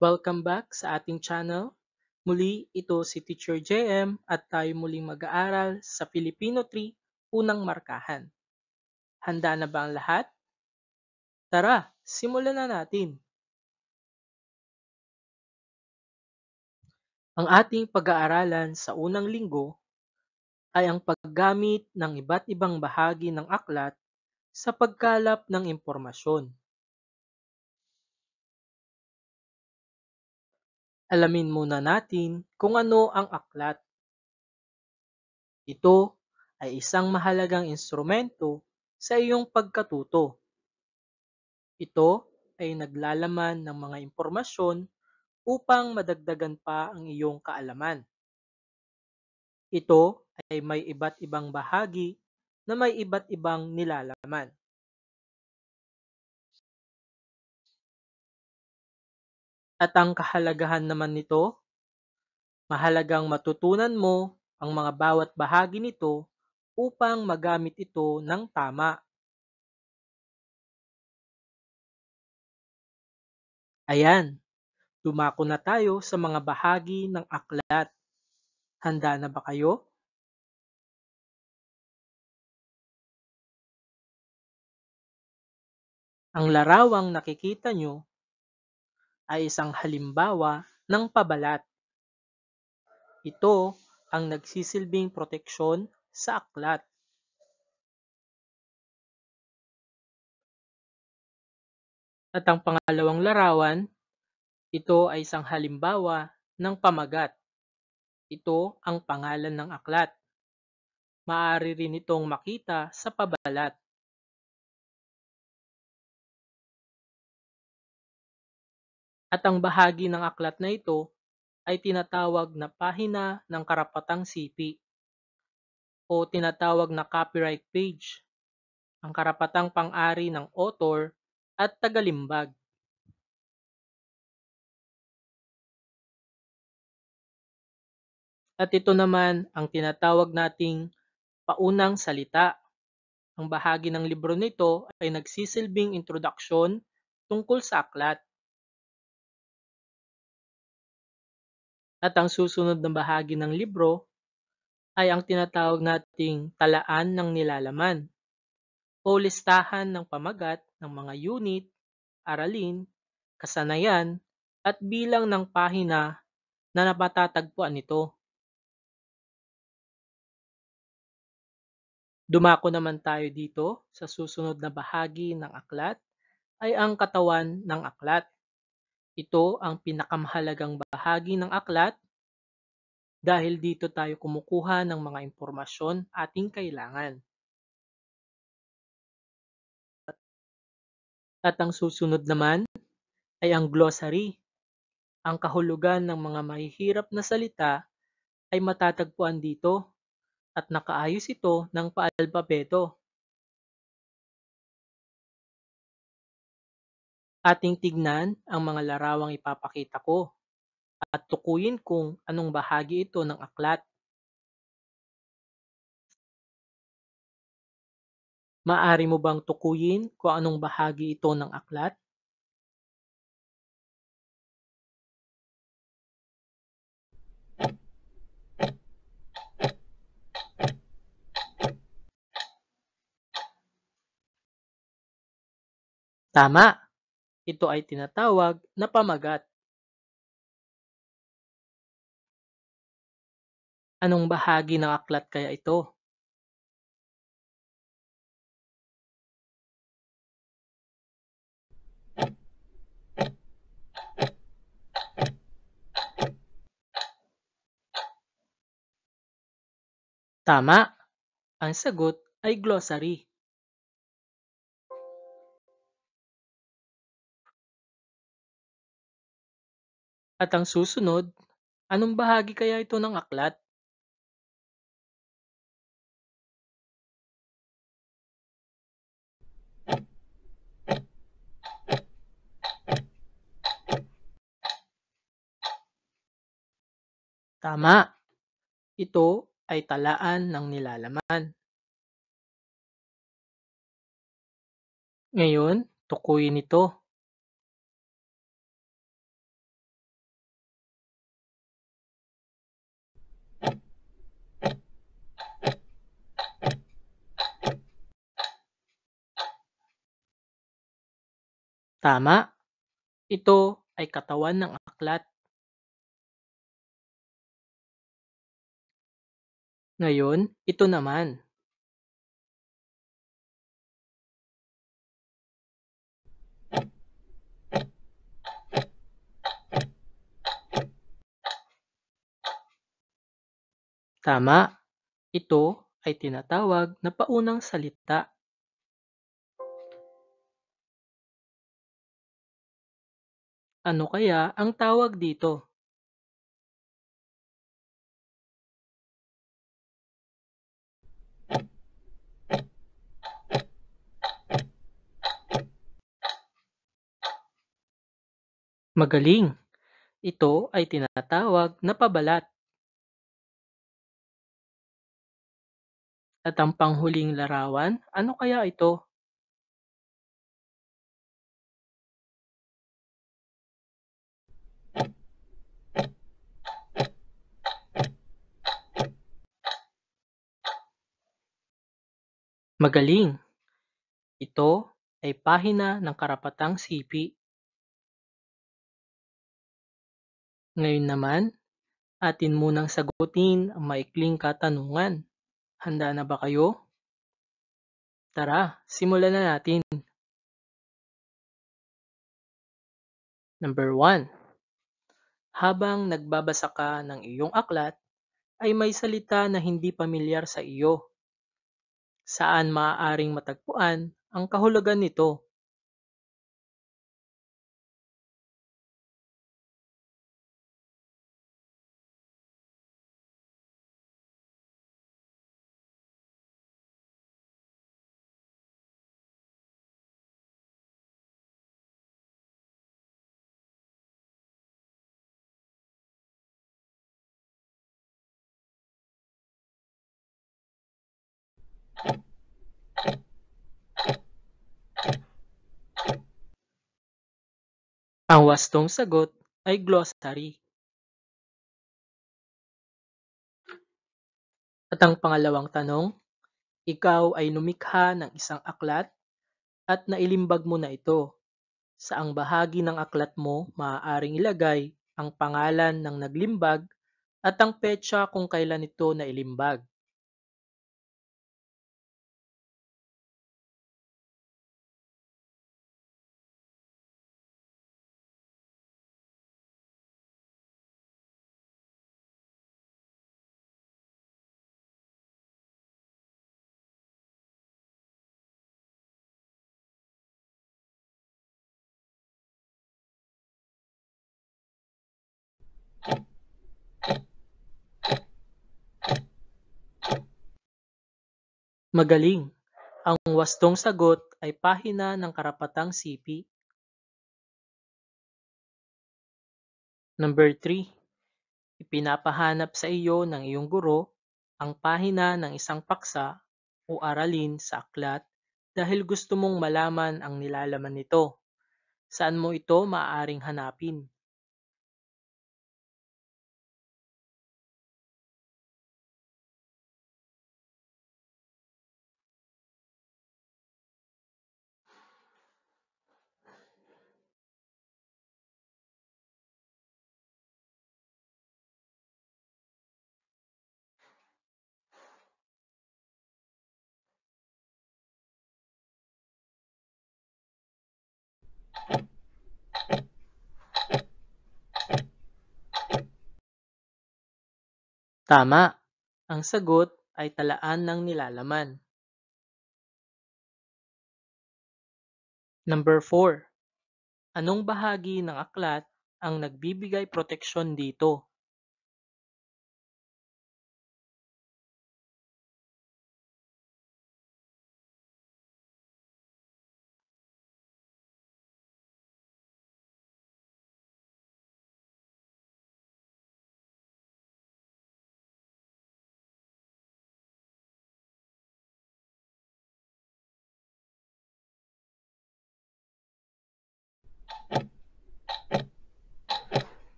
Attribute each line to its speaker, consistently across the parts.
Speaker 1: Welcome back sa ating channel. Muli, ito si Teacher JM at tayo muling mag-aaral sa Filipino 3, unang markahan. Handa na ba ang lahat? Tara, simulan na natin. Ang ating pag-aaralan sa unang linggo ay ang paggamit ng iba't ibang bahagi ng aklat sa pagkalap ng impormasyon. Alamin muna natin kung ano ang aklat. Ito ay isang mahalagang instrumento sa iyong pagkatuto. Ito ay naglalaman ng mga impormasyon upang madagdagan pa ang iyong kaalaman. Ito ay may iba't ibang bahagi na may iba't ibang nilalaman. At ang kahalagahan naman nito, mahalagang matutunan mo ang mga bawat bahagi nito upang magamit ito ng tama. Ayan, dumako na tayo sa mga bahagi ng aklat. Handa na ba kayo? Ang larawang nakikita nyo ay isang halimbawa ng pabalat. Ito ang nagsisilbing proteksyon sa aklat. At ang pangalawang larawan, ito ay isang halimbawa ng pamagat. Ito ang pangalan ng aklat. Maaari rin itong makita sa pabalat. At ang bahagi ng aklat na ito ay tinatawag na pahina ng karapatang sipi o tinatawag na copyright page, ang karapatang pang-ari ng author at tagalimbag. At ito naman ang tinatawag nating paunang salita. Ang bahagi ng libro nito ay nagsisilbing introduksyon tungkol sa aklat. At ang susunod na bahagi ng libro ay ang tinatawag nating talaan ng nilalaman o listahan ng pamagat ng mga unit, aralin, kasanayan, at bilang ng pahina na matatagpuan nito. Dumako naman tayo dito sa susunod na bahagi ng aklat ay ang katawan ng aklat. Ito ang pinakamahalagang bahagi ng aklat dahil dito tayo kumukuha ng mga impormasyon ating kailangan. At ang susunod naman ay ang glossary. Ang kahulugan ng mga mahihirap na salita ay matatagpuan dito at nakaayos ito ng paalpabeto. Ating tignan ang mga larawang ipapakita ko at tukuyin kung anong bahagi ito ng aklat. Maaari mo bang tukuyin kung anong bahagi ito ng aklat? Tama! Ito ay tinatawag na pamagat. Anong bahagi ng aklat kaya ito? Tama! Ang sagot ay glossary. At ang susunod, anong bahagi kaya ito ng aklat? Tama! Ito ay talaan ng nilalaman. Ngayon, tukuyin ito. Tama, ito ay katawan ng aklat. Ngayon, ito naman. Tama, ito ay tinatawag na paunang salita. Ano kaya ang tawag dito? Magaling! Ito ay tinatawag na pabalat. At ang panghuling larawan, ano kaya ito? Magaling! Ito ay pahina ng karapatang sipi. Ngayon naman, atin munang sagutin ang maikling katanungan. Handa na ba kayo? Tara, simulan na natin. Number 1. Habang nagbabasa ka ng iyong aklat, ay may salita na hindi pamilyar sa iyo. Saan maaaring matagpuan ang kahulugan nito? Ang wastong sagot ay glossary. At ang pangalawang tanong, ikaw ay lumikha ng isang aklat at nailimbag mo na ito. Saang bahagi ng aklat mo maaaring ilagay ang pangalan ng naglimbag at ang petsa kung kailan ito nailimbag? Magaling! Ang wastong sagot ay pahina ng karapatang sipi. Number 3. Ipinapahanap sa iyo ng iyong guro ang pahina ng isang paksa o aralin sa aklat dahil gusto mong malaman ang nilalaman nito. Saan mo ito maaaring hanapin? Tama! Ang sagot ay talaan ng nilalaman. Number 4. Anong bahagi ng aklat ang nagbibigay proteksyon dito?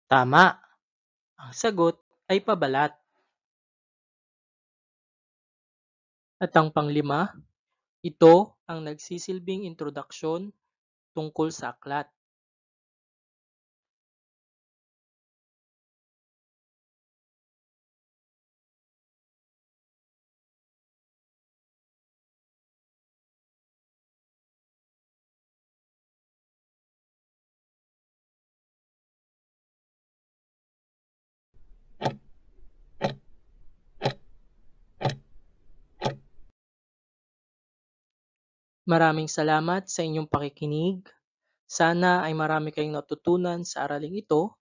Speaker 1: Tama! Ang sagot ay pabalat. At ang panglima, Ito ang nagsisilbing introduksyon tungkol sa aklat. Maraming salamat sa inyong pakikinig. Sana ay marami kayong natutunan sa araling ito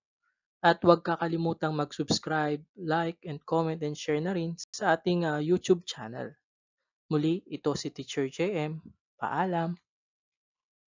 Speaker 1: at huwag kakalimutang mag-subscribe, like, and comment and share na rin sa ating YouTube channel. Muli, ito si Teacher JM. Paalam!